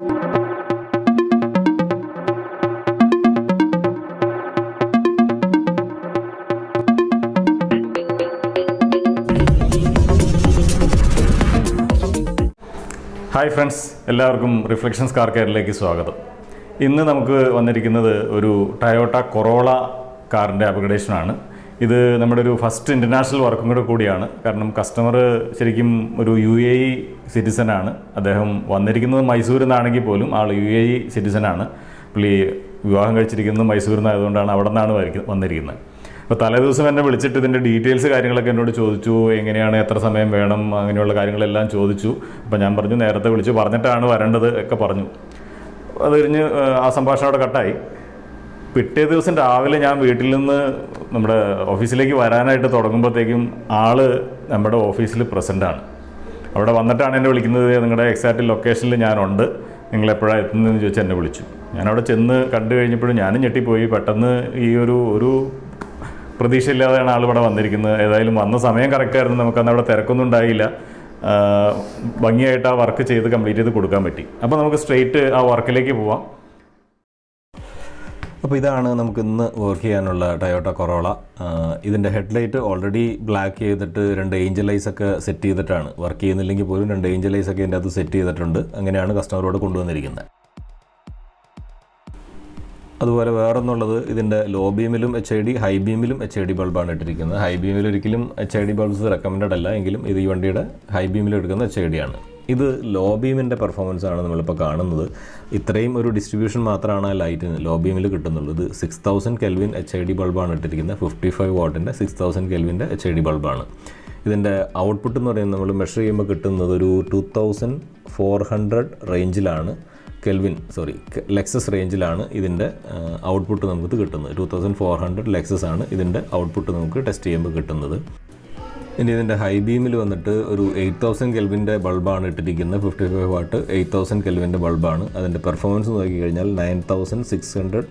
Hi friends, എല്ലാവർക്കും reflections car കെയറിലേക്ക് സ്വാഗതം. ഇന്ന് നമുക്ക് വന്നിരിക്കുന്നത് ഒരു ടൊയോട്ട കൊറോള കാറിൻ്റെ അപ്ഗ്രഡേഷനാണ്. ഇത് നമ്മുടെ ഒരു ഫസ്റ്റ് ഇൻ്റർനാഷണൽ വർക്കും കൂടിയാണ്. കാരണം കസ്റ്റമർ ശരിക്കും ഒരു UAE സിറ്റിസനാണ്. അദ്ദേഹം വന്നിരിക്കുന്നത് മൈസൂരിൽ നിന്നാണെങ്കിൽ പോലും ആൾ UAE സിറ്റിസനാണ്. പുള്ളി വിവാഹം കഴിച്ചിരിക്കുന്നത് മൈസൂരിൽ നിന്നായതുകൊണ്ടാണ് അവിടെ നിന്നാണ് വന്നിരിക്കുന്നത്. അപ്പോൾ തലേദിവസം എന്നെ വിളിച്ചിട്ട് ഇതിൻ്റെ ഡീറ്റെയിൽസ് കാര്യങ്ങളൊക്കെ എന്നോട് ചോദിച്ചു. എങ്ങനെയാണ്, എത്ര സമയം വേണം, അങ്ങനെയുള്ള കാര്യങ്ങളെല്ലാം ചോദിച്ചു. അപ്പോൾ ഞാൻ പറഞ്ഞു നേരത്തെ വിളിച്ച് പറഞ്ഞിട്ടാണ് വരേണ്ടത് ഒക്കെ പറഞ്ഞു. അത് കഴിഞ്ഞ് ആ സംഭാഷണം അവിടെ കട്ടായി. പിറ്റേ ദിവസം രാവിലെ ഞാൻ വീട്ടിൽ നിന്ന് നമ്മുടെ ഓഫീസിലേക്ക് വരാനായിട്ട് തുടങ്ങുമ്പോഴത്തേക്കും ആൾ നമ്മുടെ ഓഫീസിൽ പ്രസൻ്റാണ്. അവിടെ വന്നിട്ടാണ് എന്നെ വിളിക്കുന്നത്. നിങ്ങളുടെ എക്സാക്റ്റ് ലൊക്കേഷനിൽ ഞാനുണ്ട്, നിങ്ങളെപ്പോഴാണ് എത്തുന്നതെന്ന് ചോദിച്ചാൽ എന്നെ വിളിച്ചു. ഞാനവിടെ ചെന്ന് കണ്ടു കഴിഞ്ഞപ്പോഴും ഞാനും ഞെട്ടിപ്പോയി. പെട്ടെന്ന് ഈ ഒരു പ്രതീക്ഷയില്ലാതെയാണ് ആൾ ഇവിടെ വന്നിരിക്കുന്നത്. ഏതായാലും വന്ന സമയം കറക്റ്റായിരുന്നു. നമുക്കന്ന് അവിടെ തിരക്കൊന്നും ഉണ്ടായില്ല. ഭംഗിയായിട്ട് ആ വർക്ക് ചെയ്ത് കംപ്ലീറ്റ് ചെയ്ത് കൊടുക്കാൻ പറ്റി. അപ്പോൾ നമുക്ക് സ്ട്രെയിറ്റ് ആ വർക്കിലേക്ക് പോവാം. അപ്പോൾ ഇതാണ് നമുക്ക് ഇന്ന് വർക്ക് ചെയ്യാനുള്ള ടൊയോട്ട കൊറോള. ഇതിൻ്റെ ഹെഡ്ലൈറ്റ് ഓൾറെഡി ബ്ലാക്ക് ചെയ്തിട്ട് 2 ഏഞ്ചൽ ലൈറ്റ്സ് ഒക്കെ സെറ്റ് ചെയ്തിട്ടാണ്. വർക്ക് ചെയ്യുന്നില്ലെങ്കിൽ പോലും 2 ഏഞ്ചൽ ലൈറ്റ്സ് ഒക്കെ ഇതിൻ്റെ അകത്ത് സെറ്റ് ചെയ്തിട്ടുണ്ട്. അങ്ങനെയാണ് കസ്റ്റമറോട് കൊണ്ടുവന്നിരിക്കുന്നത്. അതുപോലെ വേറൊന്നുള്ളത്, ഇതിൻ്റെ ലോ ബീമിലും HID, ഹൈ ബീമിലും HID ബൾബാണ് ഇട്ടിരിക്കുന്നത്. ഹൈ ബീമിൽ ഒരിക്കലും HID ബൾബ്സ് റെക്കമെൻഡഡ് അല്ല, എങ്കിലും ഇത് ഈ വണ്ടിയുടെ ഹൈ ബീമിൽ എടുക്കുന്ന HID ആണ്. ഇത് ലോ ബീമിൻ്റെ പെർഫോമൻസ് ആണ് നമ്മളിപ്പോൾ കാണുന്നത്. ഇത്രയും ഒരു ഡിസ്ട്രിബ്യൂഷൻ മാത്രമാണ് ആ ലൈറ്റിന് ലോ ബീമിൽ കിട്ടുന്നുള്ളൂ. ഇത് 6000 കെൽവിൻ HID ബൾബാണ് ഇട്ടിരിക്കുന്നത്. 55 വാട്ടിൻ്റെ 6000 കെൽവിൻ്റെ HID ബൾബാണ്. ഇതിൻ്റെ ഔട്ട്പുട്ട് എന്ന് പറയുന്നത് നമ്മൾ മെഷർ ചെയ്യുമ്പോൾ കിട്ടുന്നത് ഒരു 2400 റേഞ്ചിലാണ്, ലെക്സസ് റേഞ്ചിലാണ് ഇതിൻ്റെ ഔട്ട്പുട്ട് നമുക്ക് കിട്ടുന്നത്. 2400 ലെക്സസ് ആണ് ഇതിൻ്റെ ഔട്ട്പുട്ട് നമുക്ക് ടെസ്റ്റ് ചെയ്യുമ്പോൾ കിട്ടുന്നത്. ഇനി ഇതിൻ്റെ ഹൈ ബീമിൽ വന്നിട്ട് ഒരു 8000 കെൽവിൻ്റെ ബൾബാണ് ഇട്ടിരിക്കുന്നത്. 55 വാട്ട് 8000 കെൽവിൻ്റെ ബൾബാണ്. അതിൻ്റെ പെർഫോമൻസ് നോക്കിക്കഴിഞ്ഞാൽ 9600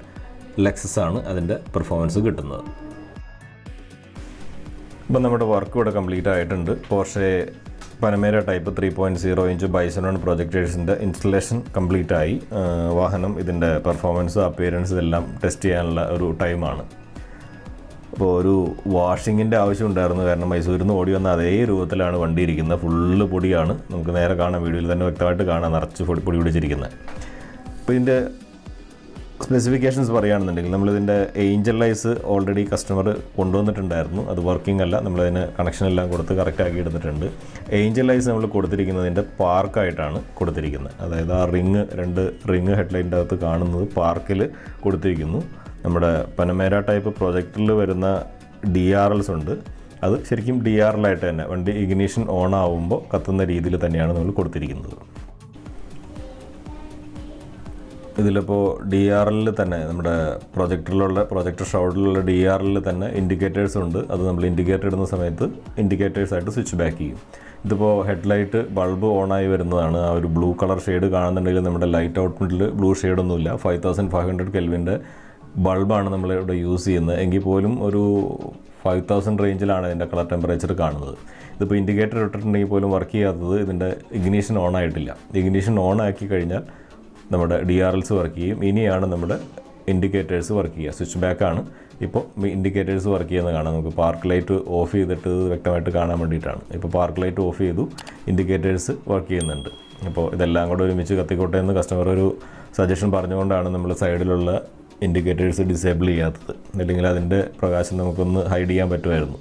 ലെക്സസ് ആണ് അതിൻ്റെ പെർഫോമൻസ് കിട്ടുന്നത്. ഇപ്പം നമ്മുടെ വർക്ക് ഇവിടെ കംപ്ലീറ്റ് ആയിട്ടുണ്ട്. Porsche Panamera type 3.0 inch bixenon പ്രൊജക്ടേഴ്സിൻ്റെ ഇൻസ്റ്റലേഷൻ കംപ്ലീറ്റ് ആയി. വാഹനം ഇതിൻ്റെ പെർഫോമൻസ്, അപ്പിയറൻസ് ഇതെല്ലാം ടെസ്റ്റ് ചെയ്യാനുള്ള ഒരു ടൈമാണ്. അപ്പോൾ ഒരു വാഷിങ്ങിൻ്റെ ആവശ്യം ഉണ്ടായിരുന്നു. കാരണം മൈസൂരിൽ നിന്ന് ഓടി വന്ന അതേ രൂപത്തിലാണ് വണ്ടി ഇരിക്കുന്നത്. ഫുള്ള് പൊടിയാണ്. നമുക്ക് നേരെ കാണാം, വീഡിയോയിൽ തന്നെ വ്യക്തമായിട്ട് കാണാം, നിറച്ച് പൊടി പിടിച്ചിരിക്കുന്നത്. അപ്പോൾ ഇതിൻ്റെ സ്പെസിഫിക്കേഷൻസ് പറയുകയാണെന്നുണ്ടെങ്കിൽ, നമ്മളിതിൻ്റെ ഏഞ്ചൽ ലൈറ്റ്സ് ഓൾറെഡി കസ്റ്റമർ കൊണ്ടുവന്നിട്ടുണ്ടായിരുന്നു. അത് വർക്കിംഗ് അല്ല, നമ്മളതിന് കണക്ഷനെല്ലാം കൊടുത്ത് കറക്റ്റാക്കി എടുത്തിട്ടുണ്ട്. ഏഞ്ചൽ ലൈറ്റ്സ് നമ്മൾ കൊടുത്തിരിക്കുന്നതിൻ്റെ പാർക്കായിട്ടാണ് കൊടുത്തിരിക്കുന്നത്. അതായത് ആ 2 റിങ് ഹെഡ്ലൈറ്റിൻ്റെ അകത്ത് കാണുന്നത് പാർക്കിൽ കൊടുത്തിരിക്കുന്നു. നമ്മുടെ പനമേര ടൈപ്പ് പ്രൊജക്ടറിൽ വരുന്ന DRLs ഉണ്ട്. അത് ശരിക്കും DRL-ആയിട്ട് തന്നെ വണ്ടി ഇഗ്നിഷൻ ഓൺ ആവുമ്പോൾ കത്തുന്ന രീതിയിൽ തന്നെയാണ് നമ്മൾ കൊടുത്തിരിക്കുന്നത്. ഇതിലിപ്പോൾ DRL തന്നെ നമ്മുടെ പ്രൊജക്ടർ ഷൗഡിലുള്ള DRL തന്നെ ഇൻഡിക്കേറ്റേഴ്സ് ഉണ്ട്. അത് നമ്മൾ ഇൻഡിക്കേറ്റർ ഇടുന്ന സമയത്ത് ഇൻഡിക്കേറ്റേഴ്സായിട്ട് സ്വിച്ച് ബാക്ക് ചെയ്യും. ഇതിപ്പോൾ ഹെഡ്ലൈറ്റ് ബൾബ് ഓണായി വരുന്നതാണ്. ആ ഒരു ബ്ലൂ കളർ ഷെയ്ഡ് കാണുന്നുണ്ടെങ്കിൽ നമ്മുടെ ലൈറ്റ് ഔട്ട്പുട്ടിൽ ബ്ലൂ ഷെയ്ഡൊന്നുമില്ല. 5500 കെൽവിൻ്റെ ബൾബാണ് നമ്മളിവിടെ യൂസ് ചെയ്യുന്നത്. എങ്കിൽ പോലും ഒരു 5000 റേഞ്ചിലാണ് ഇതിൻ്റെ കളർ ടെമ്പറേച്ചർ കാണുന്നത്. ഇതിപ്പോൾ ഇൻഡിക്കേറ്റർ ഇട്ടിട്ടുണ്ടെങ്കിൽ പോലും വർക്ക് ചെയ്യാത്തത് ഇതിൻ്റെ ഇഗ്നിഷൻ ഓൺ ആയിട്ടില്ല. ഇഗ്നിഷൻ ഓൺ ആക്കി കഴിഞ്ഞാൽ നമ്മുടെ DRLs വർക്ക് ചെയ്യും. ഇനിയാണ് നമ്മുടെ ഇൻഡിക്കേറ്റേഴ്സ് വർക്ക് ചെയ്യുക. സ്വിച്ച് ബാക്കാണ് ഇപ്പോൾ ഇൻഡിക്കേറ്റേഴ്സ് വർക്ക് ചെയ്യുന്നത് കാണാം. നമുക്ക് പാർക്ക് ലൈറ്റ് ഓഫ് ചെയ്തിട്ട് വ്യക്തമായിട്ട് കാണാൻ വേണ്ടിയിട്ടാണ്. ഇപ്പോൾ പാർക്ക് ലൈറ്റ് ഓഫ് ചെയ്തു, ഇൻഡിക്കേറ്റേഴ്സ് വർക്ക് ചെയ്യുന്നുണ്ട്. അപ്പോൾ ഇതെല്ലാം കൂടെ ഒരുമിച്ച് കത്തിക്കോട്ടെ എന്ന് കസ്റ്റമർ ഒരു സജഷൻ പറഞ്ഞുകൊണ്ടാണ് നമ്മൾ സൈഡിലുള്ള ഇൻഡിക്കേറ്റേഴ്സ് ഡിസേബിൾ ചെയ്യാത്തത്. അല്ലെങ്കിൽ അതിൻ്റെ പ്രകാശം നമുക്കൊന്ന് ഹൈഡ് ചെയ്യാൻ പറ്റുമായിരുന്നു.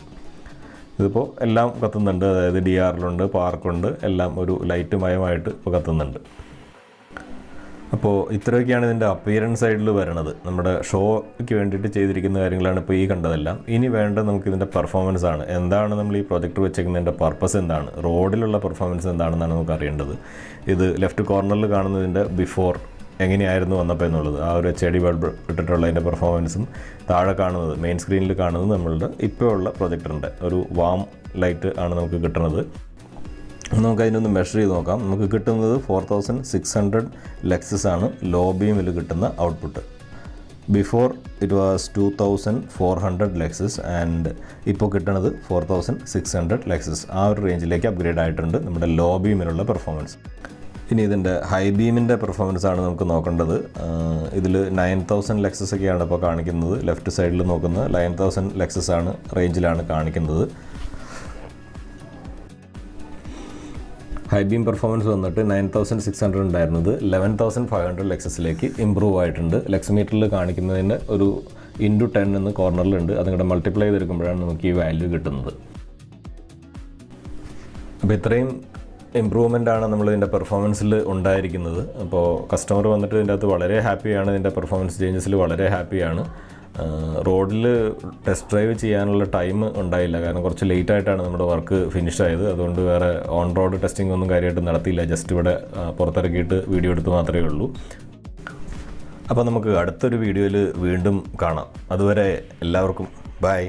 ഇതിപ്പോൾ എല്ലാം കത്തുന്നുണ്ട്. അതായത് DRL-ഉണ്ട്, പാർക്കുണ്ട്, എല്ലാം ഒരു ലൈറ്റ് മയമായിട്ട് ഇപ്പോൾ കത്തുന്നുണ്ട്. അപ്പോൾ ഇത്രയൊക്കെയാണ് ഇതിൻ്റെ അപ്പിയറൻസ് സൈഡിൽ വരണത്. നമ്മുടെ ഷോയ്ക്ക് വേണ്ടിയിട്ട് ചെയ്തിരിക്കുന്ന കാര്യങ്ങളാണ് ഇപ്പോൾ ഈ കണ്ടതെല്ലാം. ഇനി വേണ്ടത് നമുക്ക് ഇതിൻ്റെ പെർഫോമൻസ് ആണ്. എന്താണ് നമ്മൾ ഈ പ്രൊജക്ടർ വെച്ചേക്കുന്നതിൻ്റെ പർപ്പസ് എന്താണ്, റോഡിലുള്ള പെർഫോമൻസ് എന്താണെന്നാണ് നമുക്ക് അറിയേണ്ടത്. ഇത് ലെഫ്റ്റ് കോർണറിൽ കാണുന്നതിൻ്റെ ബിഫോർ എങ്ങനെയായിരുന്നു വന്നപ്പോൾ എന്നുള്ളത്, ആ ഒരു HID ബൾബ് ഇട്ടിട്ടുള്ളതിൻ്റെ പെർഫോമൻസും, താഴെ കാണുന്നത് മെയിൻ സ്ക്രീനിൽ കാണുന്നത് നമ്മളുടെ ഇപ്പോൾ ഉള്ള പ്രൊജക്ടറിൻ്റെ ഒരു വാം ലൈറ്റ് ആണ് നമുക്ക് കിട്ടുന്നത്. നമുക്കതിനൊന്ന് മെഷർ ചെയ്ത് നോക്കാം. നമുക്ക് കിട്ടുന്നത് 4600 ലെക്സസ് ആണ് ലോ ബീമിൽ കിട്ടുന്ന output. Before it was 2400 Lexus and ഇപ്പോൾ കിട്ടുന്നത് 4600 ലെക്സസ്. ആ ഒരു റേഞ്ചിലേക്ക് അപ്ഗ്രേഡ് ആയിട്ടുണ്ട് നമ്മുടെ ലോ ബീമിലുള്ള പെർഫോമൻസ്. ഇനി ഇതിൻ്റെ ഹൈ ബീമിൻ്റെ പെർഫോമൻസ് ആണ് നമുക്ക് നോക്കേണ്ടത്. ഇതിൽ 9000 ലക്സസ് ഒക്കെയാണ് ഇപ്പോൾ കാണിക്കുന്നത്. ലെഫ്റ്റ് സൈഡിൽ നോക്കുന്നത് 9000 ലക്സസ് ആണ് റേഞ്ചിലാണ് കാണിക്കുന്നത്. ഹൈ ബീം പെർഫോമൻസ് വന്നിട്ട് 9600 ഉണ്ടായിരുന്നത് 11500 ലക്സസിലേക്ക് ഇമ്പ്രൂവ് ആയിട്ടുണ്ട്. ലക്സ് കാണിക്കുന്നതിൻ്റെ ഒരു *10 എന്ന് കോർണറിലുണ്ട്. അതിങ്ങോട്ട് മൾട്ടിപ്ലൈ ചെയ്തെടുക്കുമ്പോഴാണ് നമുക്ക് ഈ വാല്യൂ കിട്ടുന്നത്. അപ്പോൾ ഇത്രയും ഇമ്പ്രൂവ്മെൻ്റ് ആണ് നമ്മൾ ഇതിൻ്റെ പെർഫോമൻസിൽ ഉണ്ടായിരിക്കുന്നത്. അപ്പോൾ കസ്റ്റമർ വന്നിട്ട് ഇതിൻ്റെ അകത്ത് വളരെ ഹാപ്പിയാണ്. ഇതിൻ്റെ പെർഫോമൻസ് ചേഞ്ചസിൽ വളരെ ഹാപ്പിയാണ്. റോഡിൽ ടെസ്റ്റ് ഡ്രൈവ് ചെയ്യാനുള്ള ടൈം ഉണ്ടായില്ല, കാരണം കുറച്ച് ലേറ്റ് ആയിട്ടാണ് നമ്മുടെ വർക്ക് ഫിനിഷ് ആയത്. അതുകൊണ്ട് വേറെ ഓൺ റോഡ് ടെസ്റ്റിംഗ് ഒന്നും കാര്യമായിട്ട് നടത്തിയില്ല. ജസ്റ്റ് ഇവിടെ പുറത്തിറക്കിയിട്ട് വീഡിയോ എടുത്ത് മാത്രമേ ഉള്ളൂ. അപ്പോൾ നമുക്ക് അടുത്തൊരു വീഡിയോയിൽ വീണ്ടും കാണാം. അതുവരെ എല്ലാവർക്കും ബൈ.